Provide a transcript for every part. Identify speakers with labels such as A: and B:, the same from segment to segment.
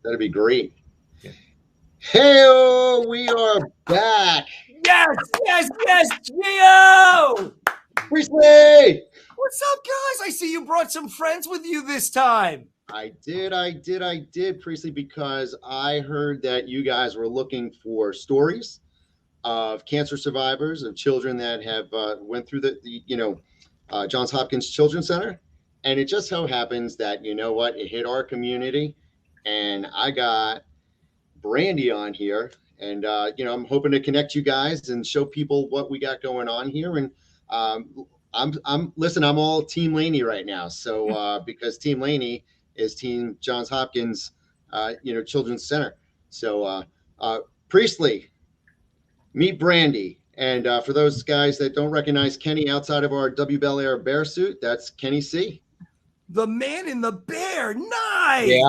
A: That'd be great. Yeah. Hey, we are back.
B: Yes, Gio!
A: Priestley!
B: What's up, guys? I see you brought some friends with you this time.
A: I did, Priestley, because I heard that you guys were looking for stories of cancer survivors, of children that have went through the Johns Hopkins Children's Center. And it just so happens that, it hit our community. And I got Brandi on here. And, I'm hoping to connect you guys and show people what we got going on here. And I'm all Team Laney right now. So because Team Laney is Team Johns Hopkins, Children's Center. So Priestley, meet Brandi. And for those guys that don't recognize Kenny outside of our WBEL-Air bear suit, that's Kenny C.
B: The man in the bear. Nice.
C: Yeah,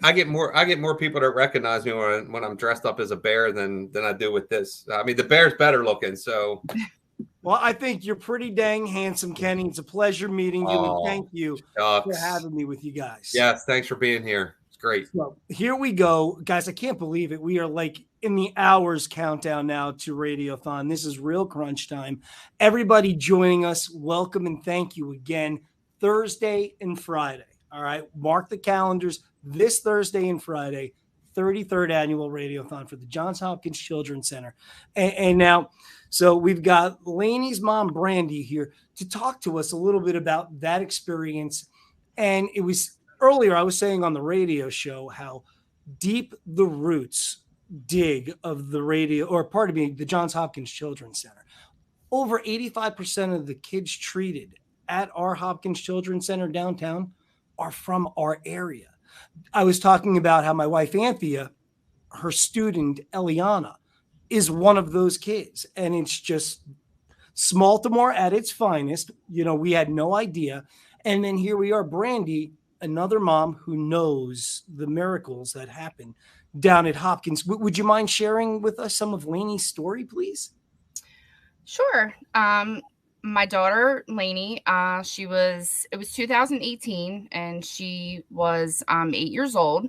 C: I get more people to recognize me when I'm dressed up as a bear than I do with this. I mean, the bear's better looking, so.
B: Well, I think you're pretty dang handsome, Kenny. It's a pleasure meeting you, and thank you for having me with you guys.
C: Yes, thanks for being here. It's great.
B: So here we go. Guys, I can't believe it. We are like in the hours countdown now to Radiothon. This is real crunch time. Everybody joining us, welcome and thank you again. Thursday and Friday. All right. Mark the calendars. This Thursday and Friday, 33rd annual Radiothon for the Johns Hopkins Children's Center. And now, so we've got Laney's mom, Brandi, here to talk to us a little bit about that experience. And it was earlier, I was saying on the radio show how deep the roots dig of the Johns Hopkins Children's Center. Over 85% of the kids treated at our Hopkins Children's Center downtown are from our area. I was talking about how my wife, Anthea, her student, Eliana, is one of those kids. And it's just Smaltimore at its finest. We had no idea. And then here we are, Brandi, another mom who knows the miracles that happen down at Hopkins. Would you mind sharing with us some of Laney's story, please?
D: Sure. My daughter, Laney, it was 2018 and she was 8 years old.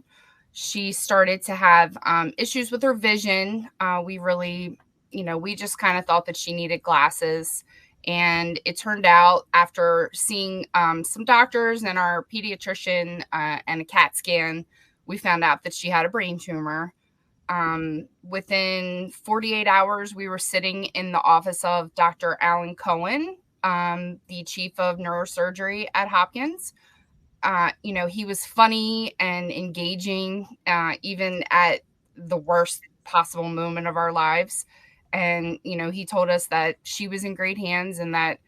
D: She started to have issues with her vision. We just kind of thought that she needed glasses. And it turned out after seeing some doctors and our pediatrician and a CAT scan, we found out that she had a brain tumor. Within 48 hours, we were sitting in the office of Dr. Alan Cohen, the chief of neurosurgery at Hopkins. He was funny and engaging, even at the worst possible moment of our lives. And, he told us that she was in great hands and that,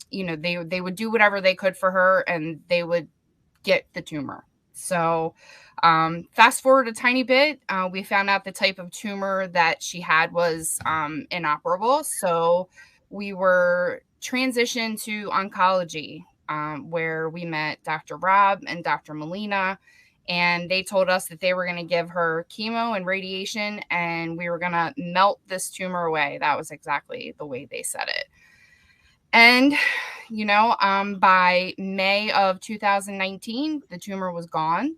D: they would do whatever they could for her and they would get the tumor. So fast forward a tiny bit, we found out the type of tumor that she had was inoperable. So we were transitioned to oncology, where we met Dr. Rob and Dr. Molina, and they told us that they were going to give her chemo and radiation and we were going to melt this tumor away. That was exactly the way they said it. And, by May of 2019, the tumor was gone.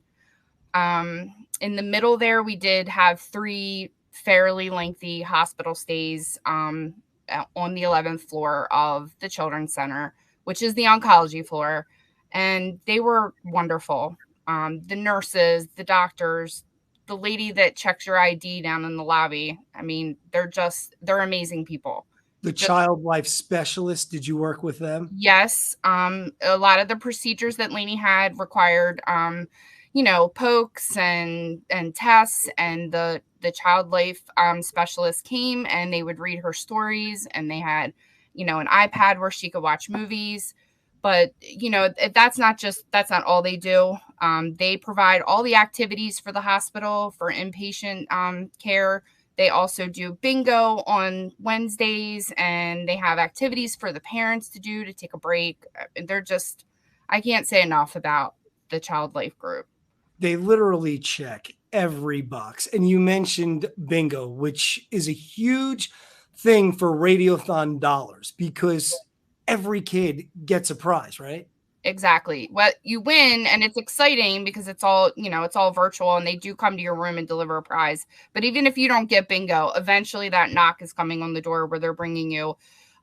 D: In the middle there, we did have 3 fairly lengthy hospital stays on the 11th floor of the Children's Center, which is the oncology floor. And they were wonderful. The nurses, the doctors, the lady that checks your ID down in the lobby. I mean, they're amazing people.
B: The child life specialist, did you work with them?
D: Yes. A lot of the procedures that Laney had required, pokes and tests, and the child life specialist came and they would read her stories, and they had, an iPad where she could watch movies. But, that's not all they do. They provide all the activities for the hospital for inpatient care. They also do bingo on Wednesdays, and they have activities for the parents to do to take a break. I can't say enough about the Child Life Group.
B: They literally check every box. And you mentioned bingo, which is a huge thing for Radiothon dollars because every kid gets a prize, right?
D: Exactly. Well, you win and it's exciting because it's all, it's all virtual and they do come to your room and deliver a prize. But even if you don't get bingo, eventually that knock is coming on the door where they're bringing you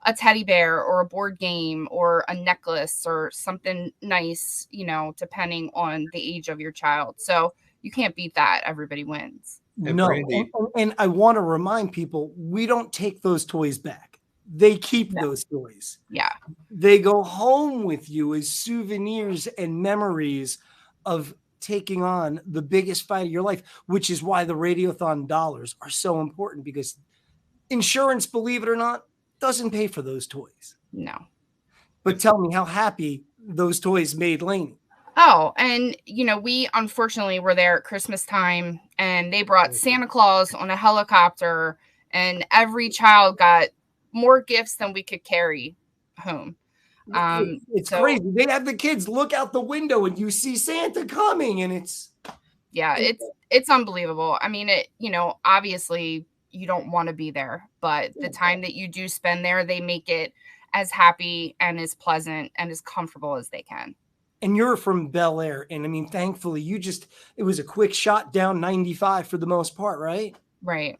D: a teddy bear or a board game or a necklace or something nice, depending on the age of your child. So you can't beat that. Everybody wins.
C: And
B: No.
C: Brandi,
B: And I want to remind people, we don't take those toys back. They keep those toys.
D: Yeah.
B: They go home with you as souvenirs and memories of taking on the biggest fight of your life, which is why the Radiothon dollars are so important, because insurance, believe it or not, doesn't pay for those toys.
D: No.
B: But tell me how happy those toys made Lainey.
D: Oh, and, we unfortunately were there at Christmas time and they brought Santa Claus on a helicopter and every child got more gifts than we could carry home.
B: It's crazy. They have the kids look out the window and you see Santa coming, and it's unbelievable. I mean, obviously you don't want to be there, but the time that you do spend there, they make it as happy and as pleasant and as comfortable as they can. And you're from Bel-Air, and I mean, thankfully it was a quick shot down 95 for the most part, right?
D: Right.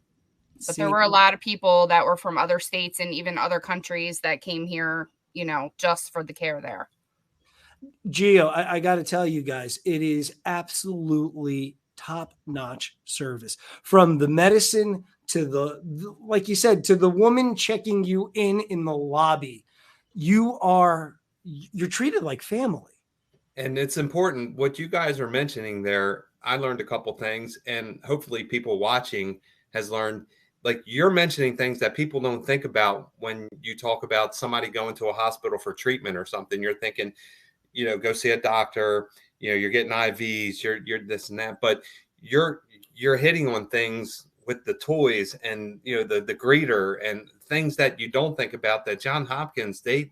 D: But there were a lot of people that were from other states and even other countries that came here, just for the care there.
B: Gio, I got to tell you guys, it is absolutely top-notch service. From the medicine to the, like you said, to the woman checking you in the lobby. You're treated like family.
C: And it's important what you guys are mentioning there. I learned a couple things, and hopefully people watching has learned. Like, you're mentioning things that people don't think about when you talk about somebody going to a hospital for treatment or something. You're thinking, go see a doctor, you're getting IVs, you're this and that, but you're hitting on things with the toys and, the greeter and things that you don't think about, that Johns Hopkins, they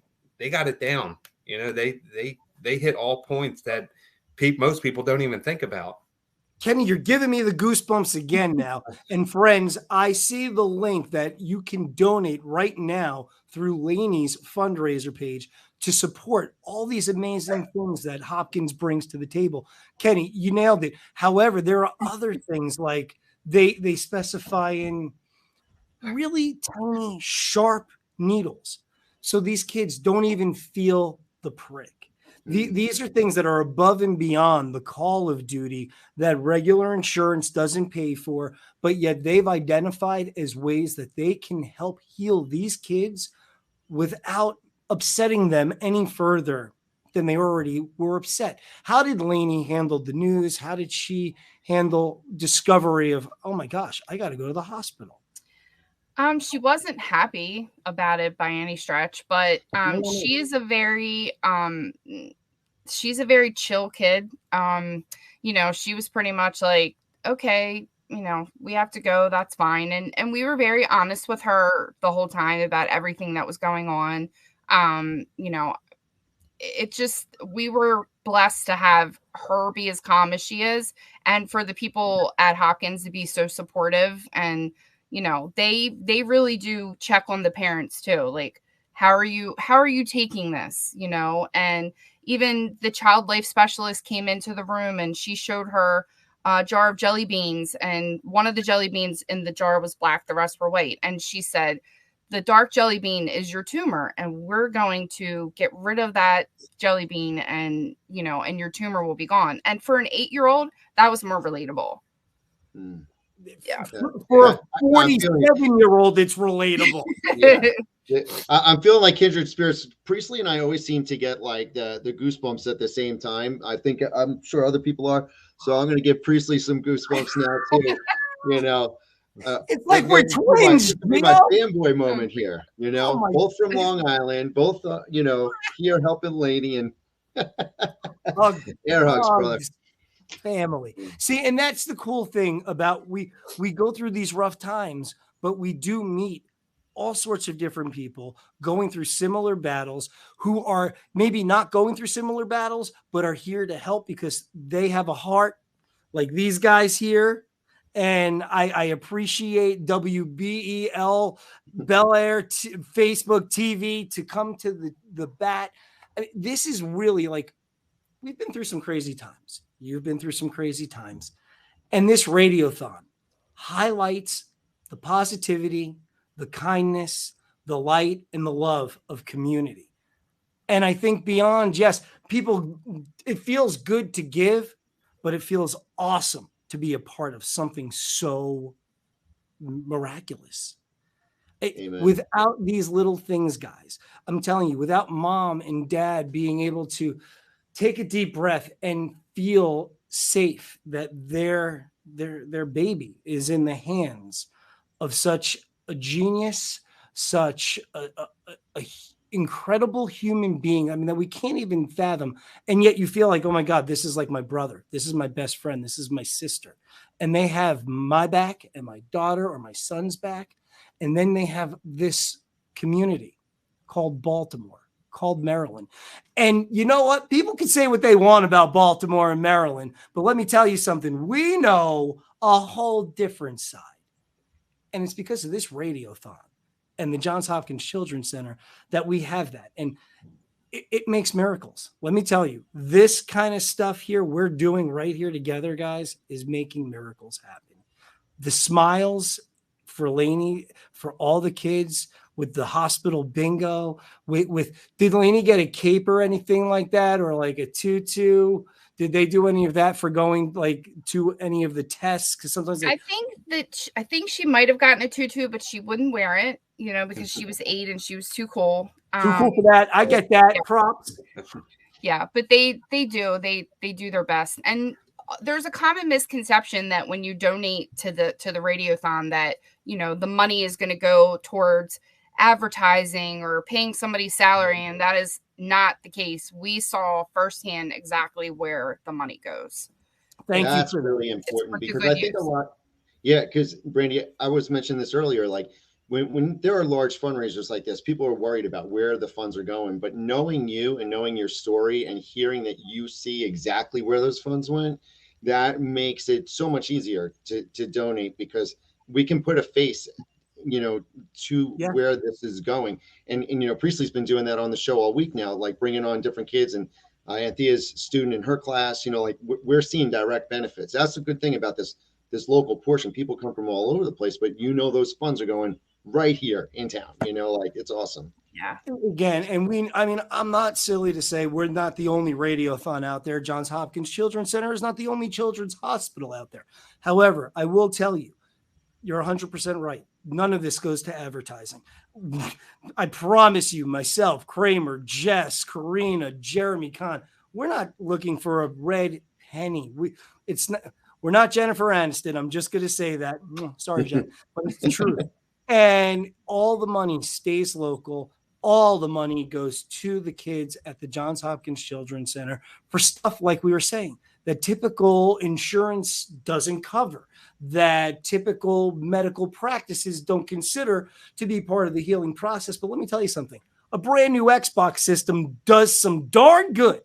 C: got it down. They hit all points that most people don't even think about.
B: Kenny, you're giving me the goosebumps again now. And friends, I see the link that you can donate right now through Lainey's fundraiser page to support all these amazing things that Hopkins brings to the table. Kenny, you nailed it. However, there are other things like they specify in really tiny, sharp needles. So these kids don't even feel the prick. These are things that are above and beyond the call of duty that regular insurance doesn't pay for, but yet they've identified as ways that they can help heal these kids without upsetting them any further than they already were upset. How did Lainey handle the news? How did she handle discovery of, oh my gosh, I got to go to the hospital?
D: She wasn't happy about it by any stretch, but she's a very chill kid. She was pretty much like, okay, we have to go, that's fine. And we were very honest with her the whole time about everything that was going on. We were blessed to have her be as calm as she is, and for the people at Hopkins to be so supportive. And they really do check on the parents too. Like, how are you taking this? And even the child life specialist came into the room and she showed her a jar of jelly beans, and one of the jelly beans in the jar was black, the rest were white. And she said, the dark jelly bean is your tumor, and we're going to get rid of that jelly bean, and and your tumor will be gone. And for an 8-year-old, that was more relatable.
B: Yeah. For a 47-year-old, it's relatable.
A: Yeah. I'm feeling like kindred spirits. Priestley and I always seem to get like the goosebumps at the same time. I'm sure other people are. So I'm going to give Priestley some goosebumps now too.
B: It's like we're twins.
A: My fanboy moment here. Both from Long Island, both here helping Lainey, and air hugs, brother.
B: Family. See, and that's the cool thing about we go through these rough times, but we do meet all sorts of different people going through similar battles who are maybe not going through similar battles, but are here to help because they have a heart like these guys here. And I appreciate WBEL-Air Facebook TV to come to the bat. I mean, this is really like we've been through some crazy times. You've been through some crazy times. And this radiothon highlights the positivity, the kindness, the light, and the love of community. And I think beyond, yes, people, it feels good to give, but it feels awesome to be a part of something so miraculous. Without these little things, guys, I'm telling you, without mom and dad being able to take a deep breath and feel safe that their baby is in the hands of such a genius, such a incredible human being, I mean, that we can't even fathom. And yet you feel like, oh my God, this is like my brother. This is my best friend. This is my sister. And they have my back and my daughter or my son's back. And then they have this community called Baltimore, called Maryland. And you know what? People can say what they want about Baltimore and Maryland, but let me tell you something. We know a whole different side. And it's because of this radiothon and the Johns Hopkins Children's Center that we have that. And it makes miracles. Let me tell you, this kind of stuff here we're doing right here together, guys, is making miracles happen. The smiles for Lainey, for all the kids with the hospital bingo, did Lainey get a cape or anything like that, or like a tutu? Did they do any of that for going like to any of the tests? Because sometimes
D: I think she might have gotten a tutu, but she wouldn't wear it, you know, because she was 8 and she was too cool.
B: Too cool for that. I get that. Yeah. Props.
D: Yeah, but they do their best. And there's a common misconception that when you donate to the radiothon, that, you know, the money is going to go towards advertising or paying somebody's salary, and that is not the case. We saw firsthand exactly where the money goes.
A: That's really important, because I think a lot. Yeah, because Brandi, I was mentioning this earlier, like when there are large fundraisers like this, people are worried about where the funds are going. But knowing you and knowing your story and hearing that you see exactly where those funds went, that makes it so much easier to donate, because we can put a face, you know, to where this is going. And you know, Priestley's been doing that on the show all week now, like bringing on different kids, and Anthea's student in her class, you know, like we're seeing direct benefits. That's a good thing about this local portion. People come from all over the place, but you know, those funds are going right here in town, you know, like it's awesome.
D: Yeah.
B: Again, and I mean, I'm not silly to say we're not the only radiothon out there. Johns Hopkins Children's Center is not the only children's hospital out there. However, I will tell you, you're 100% right. None of this goes to advertising. I promise you, myself, Kramer, Jess, Karina, Jeremy, Kahn, we're not looking for a red penny. We're not Jennifer Aniston. I'm just going to say that. Sorry, Jen, but it's the truth. And all the money stays local. All the money goes to the kids at the Johns Hopkins Children's Center for stuff like we were saying that typical insurance doesn't cover, that typical medical practices don't consider to be part of the healing process. But let me tell you something. A brand new Xbox system does some darn good.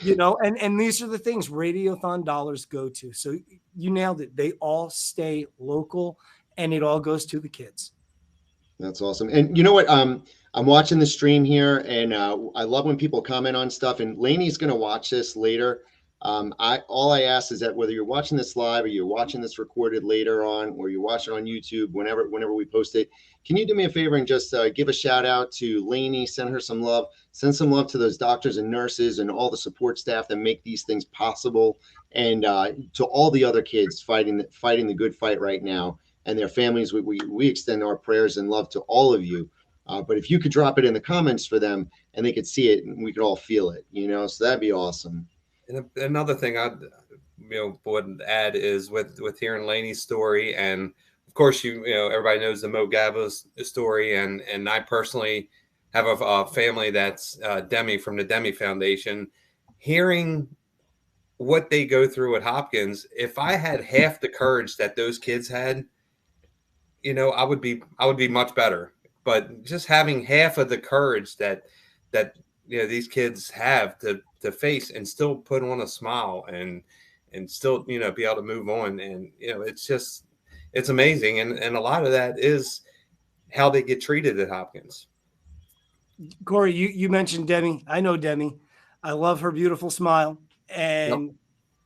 B: You know, and these are the things radiothon dollars go to. So you nailed it. They all stay local, and it all goes to the kids.
A: That's awesome. And you know what? I'm watching the stream here, and I love when people comment on stuff. And Lainey's going to watch this later. All I ask is that whether you're watching this live or you're watching this recorded later on, or you're watching on YouTube, whenever we post it, can you do me a favor and just give a shout out to Lainey, send her some love, send some love to those doctors and nurses and all the support staff that make these things possible, and to all the other kids fighting the good fight right now, and their families. We extend our prayers and love to all of you. But if you could drop it in the comments for them and they could see it and we could all feel it, you know, so that'd be awesome. And
C: another thing I would add is with hearing Lainey's story, and of course you know everybody knows the Mo Gabba's story, and I personally have a family that's Demi from the Demi Foundation. Hearing what they go through at Hopkins, if I had half the courage that those kids had, you know, I would be much better. But just having half of the courage that you know these kids have to face and still put on a smile and still, you know, be able to move on, and you know, it's amazing, and a lot of that is how they get treated at Hopkins.
B: Corey, you mentioned Demi. I know Demi. I love her beautiful smile. And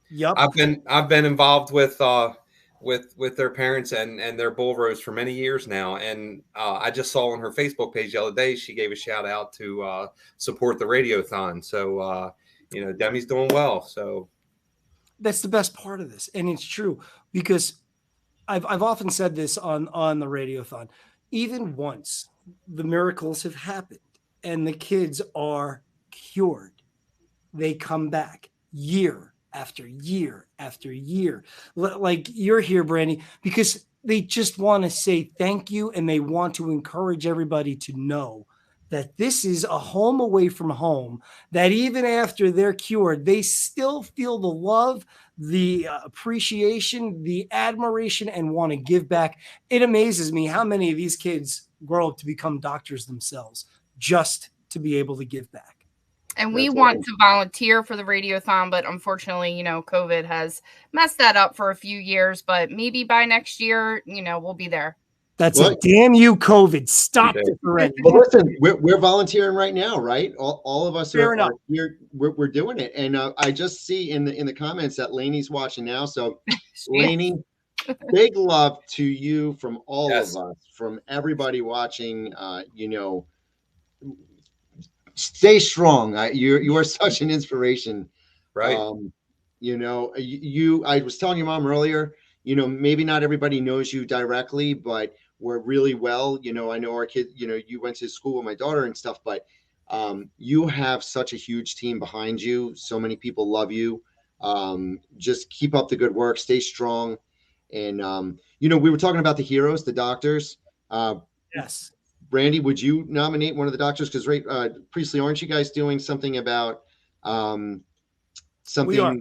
B: yep.
C: I've been involved with their parents and their bull roast for many years now. And I just saw on her Facebook page the other day, she gave a shout out to support the radiothon. So, Demi's doing well. So
B: that's the best part of this. And it's true because I've often said this on the radiothon. Even once the miracles have happened and the kids are cured, they come back year after year after year. Like you're here, Brandi, because they just want to say thank you and they want to encourage everybody to know that this is a home away from home, that even after they're cured, they still feel the love, the appreciation, the admiration, and want to give back. It amazes me how many of these kids grow up to become doctors themselves just to be able to give back.
D: And we want to volunteer for the radiothon, but unfortunately, COVID has messed that up for a few years, but maybe by next year, we'll be there.
B: That's a damn you, COVID. Stop it already.
A: Well, listen, we're volunteering right now, right? All of us are here. We're doing it. And I just see in the comments that Lainey's watching now. So Lainey, big love to you from all of us, from everybody watching. Stay strong. You are such an inspiration.
C: Right.
A: I was telling your mom earlier, maybe not everybody knows you directly, but we're really well. I know our kid, you went to school with my daughter and stuff, but you have such a huge team behind you. So many people love you. Just keep up the good work, stay strong. And, we were talking about the heroes, the doctors.
B: Yes.
A: Brandi, would you nominate one of the doctors? Because Priestley, aren't you guys doing something about something?
B: We are.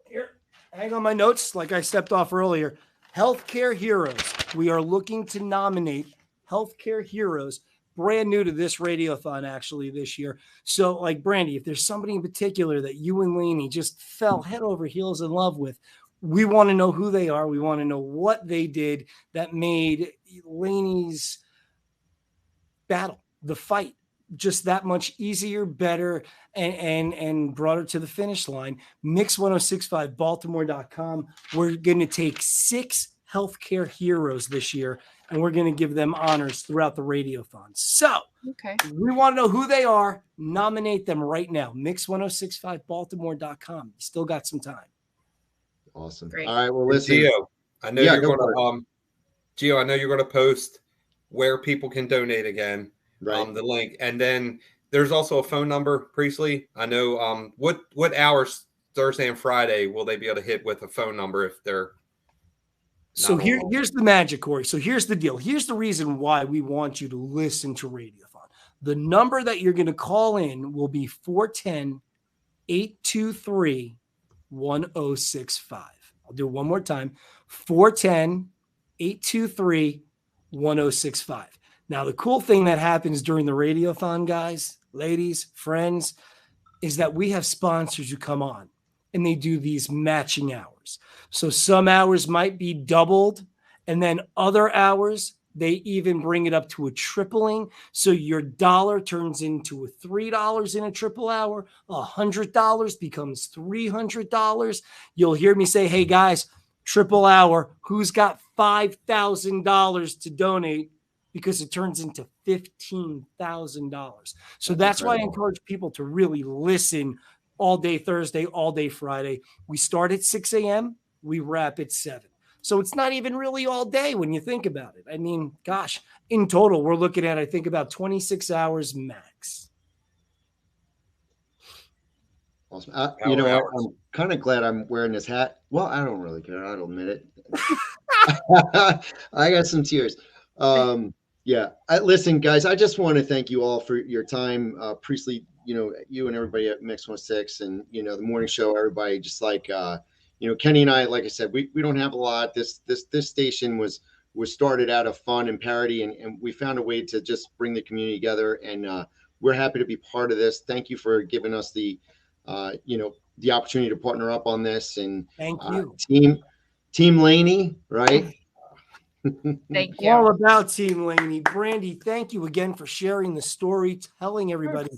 B: Here, hang on my notes. Like I stepped off earlier. Healthcare heroes. We are looking to nominate healthcare heroes, brand new to this radiothon actually this year. So like Brandi, if there's somebody in particular that you and Lainey just fell head over heels in love with, we want to know who they are. We want to know what they did that made Lainey's battle, the fight, just that much easier, better, and brought her to the finish line. Mix106.5 Baltimore.com. We're going to take 6 healthcare heroes this year, and we're going to give them honors throughout the radiothon. So we want to know who they are. Nominate them right now. Mix106.5 Baltimore.com. You still got some time.
A: Awesome.
D: Great.
A: All right. Well, listen.
C: Gio, I know you're going to post where people can donate again, the link. And then there's also a phone number, Priestley. I know what hours Thursday and Friday will they be able to hit with a phone number if they're
B: So here's the magic, Corey. So here's the deal. Here's the reason why we want you to listen to Radiothon. The number that you're going to call in will be 410-823-1065. I'll do it one more time. 410-823-1065. Now, the cool thing that happens during the Radiothon, guys, ladies, friends, is that we have sponsors who come on and they do these matching hours. So some hours might be doubled, and then other hours, they even bring it up to a tripling. So your dollar turns into a $3 in a triple hour. $100 becomes $300. You'll hear me say, hey, guys, triple hour, who's got $5,000 to donate? Because it turns into $15,000. So that's why I encourage people to really listen all day Thursday, all day Friday. We start at 6 a.m. We wrap at 7. So it's not even really all day when you think about it. I mean, gosh, in total, we're looking at, I think, about 26 hours max.
A: Awesome. I'm kind of glad I'm wearing this hat. Well, I don't really care. I'll admit it. I got some tears. Listen, guys, I just want to thank you all for your time. Priestley, you and everybody at Mix 106 and, the morning show, everybody, just like, Kenny and I, like I said, we don't have a lot. This station was started out of fun and parody, and we found a way to just bring the community together. And we're happy to be part of this. Thank you for giving us the opportunity to partner up on this. And
B: thank you,
A: Team Lainey, right?
D: Thank you.
B: All about Team Lainey. Brandi, thank you again for sharing the story, telling everybody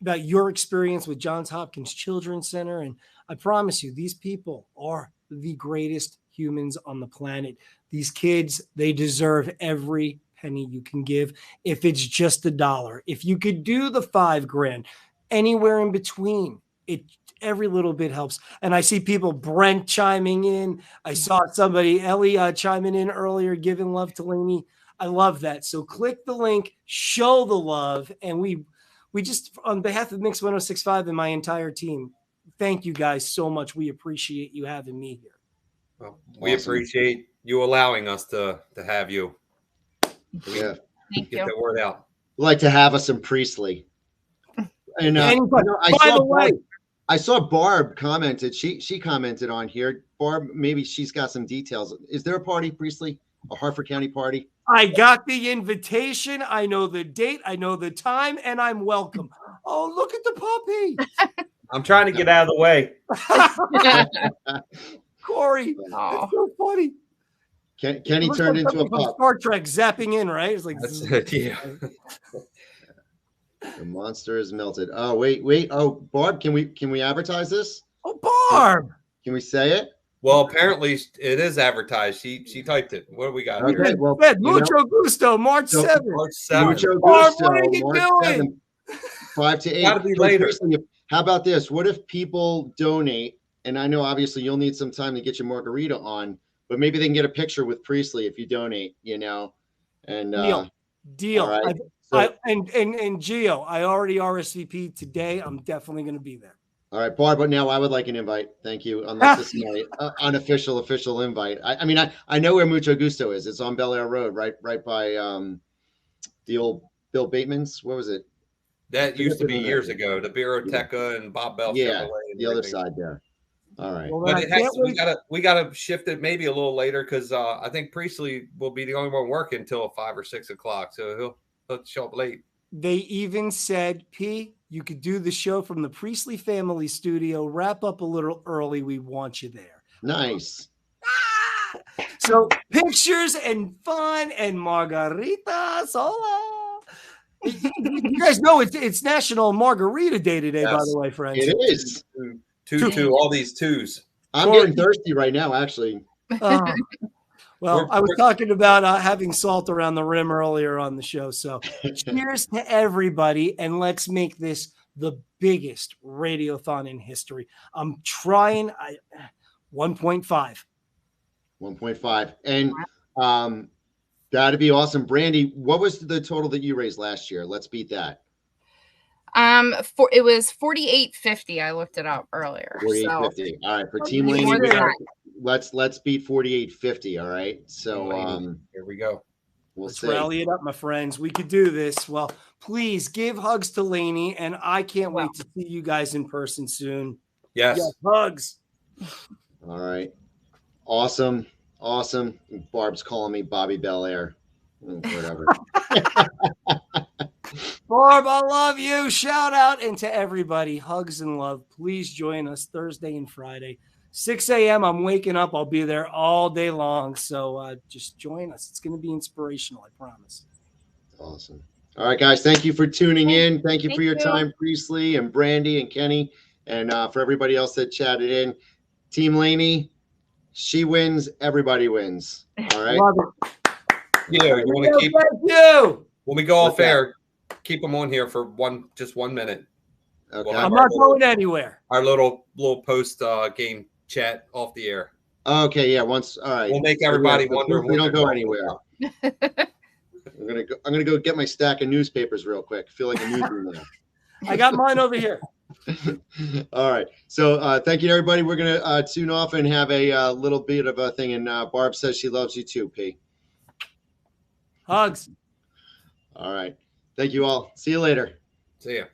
B: about your experience with Johns Hopkins Children's Center. And I promise you, these people are the greatest humans on the planet. These kids, they deserve every penny you can give. If it's just $1, if you could do the $5,000, anywhere in between, every little bit helps. And I see people, Brent chiming in. I saw somebody, Ellie, chiming in earlier, giving love to Lainey. I love that. So click the link, show the love. And we just, on behalf of Mix 106.5 and my entire team, thank you guys so much. We appreciate you having me here.
C: Well, we appreciate you allowing us to have you.
A: Yeah.
D: Thank
C: Get
D: you.
C: the word out.
A: We'd like to have us in Priestley. And I saw Barb commented. She commented on here. Barb, maybe she's got some details. Is there a party, Priestley? A Hartford County party?
B: I got the invitation. I know the date. I know the time, and I'm welcome. Oh, look at the puppy.
E: I'm trying to get out of the way.
B: Corey, that's so funny.
A: Kenny turned into a pup.
B: Star Trek zapping in, right? It's like,
C: That's it, yeah.
A: The monster is melted. Oh, wait. Oh, Barb, can we advertise this?
B: Oh, Barb.
A: Can we say it?
C: Well, apparently it is advertised. She typed it. What do we got
A: Okay,
C: here?
A: well,
B: Mucho gusto, March 7th.
C: March 7th.
A: Mucho
B: Barb,
A: gusto,
B: what are you
A: March
B: doing?
A: 7th, 5 to 8.
C: Gotta be later.
A: How about this? What if people donate? And I know obviously you'll need some time to get your margarita on, but maybe they can get a picture with Priestley if you donate, And
B: Deal.
A: Right.
B: And Gio, I already RSVP'd today. I'm definitely going to be there.
A: All right, Barb, but now I would like an invite. Thank you. Unless this is my unofficial invite. I mean, I know where Mucho Gusto is. It's on Bel Air Road, right by the old Bill Bateman's. What was it?
C: That used to be years ago. The Bureauteca and Bob Bell.
A: Yeah,
C: Chevrolet and
A: the other
C: everything.
A: side there. All right.
B: Well,
C: But it has we gotta shift it maybe a little later because I think Priestley will be the only one working until 5 or 6 o'clock. So he'll show up late.
B: They even said, P, you could do the show from the Priestley family studio, wrap up a little early. We want you there.
A: Nice.
B: So pictures and fun and margaritas. Hola. You guys know it's National Margarita Day today, by the way, friends.
A: It is.
C: Two, all these twos.
A: I'm getting thirsty right now, actually.
B: Well, I was talking about having salt around the rim earlier on the show. So cheers to everybody, and let's make this the biggest radiothon in history. I'm trying 1.5.
A: 1.5. And that'd be awesome. Brandi, what was the total that you raised last year? Let's beat that.
D: It was $48.50. I looked it up earlier.
A: $48.50. All right, for Team Laney, let's beat $48.50. All right. So
C: here we go.
B: Let's rally it up, my friends. We could do this. Well, please give hugs to Laney, and I can't wait to see you guys in person soon.
C: Yes.
B: Hugs.
A: All right. Awesome. Barb's calling me Bobby Bel-Air. Whatever.
B: Barb, I love you. Shout out and to everybody. Hugs and love. Please join us Thursday and Friday. 6 a.m. I'm waking up. I'll be there all day long. So just join us. It's going to be inspirational, I promise.
A: Awesome. All right, guys. Thank you for tuning in. Thank you for your time, Priestley and Brandi and Kenny, and for everybody else that chatted in. Team Laney, she wins. Everybody wins. All right.
B: Love it.
C: Yeah, you want to keep.
B: Thank you.
C: When we go off air, keep them on here for just 1 minute.
A: Okay.
C: We'll
B: I'm not going anywhere.
C: Our little post game chat off the air.
A: Okay, yeah. All right.
C: We'll make everybody wonder.
A: We don't go anywhere. I'm gonna go get my stack of newspapers real quick. Feel like a newsroom now.
B: I got mine over here.
A: All right. So thank you, everybody. We're gonna tune off and have a little bit of a thing. And Barb says she loves you too, P.
B: Hugs.
A: All right. Thank you all. See you later.
C: See ya.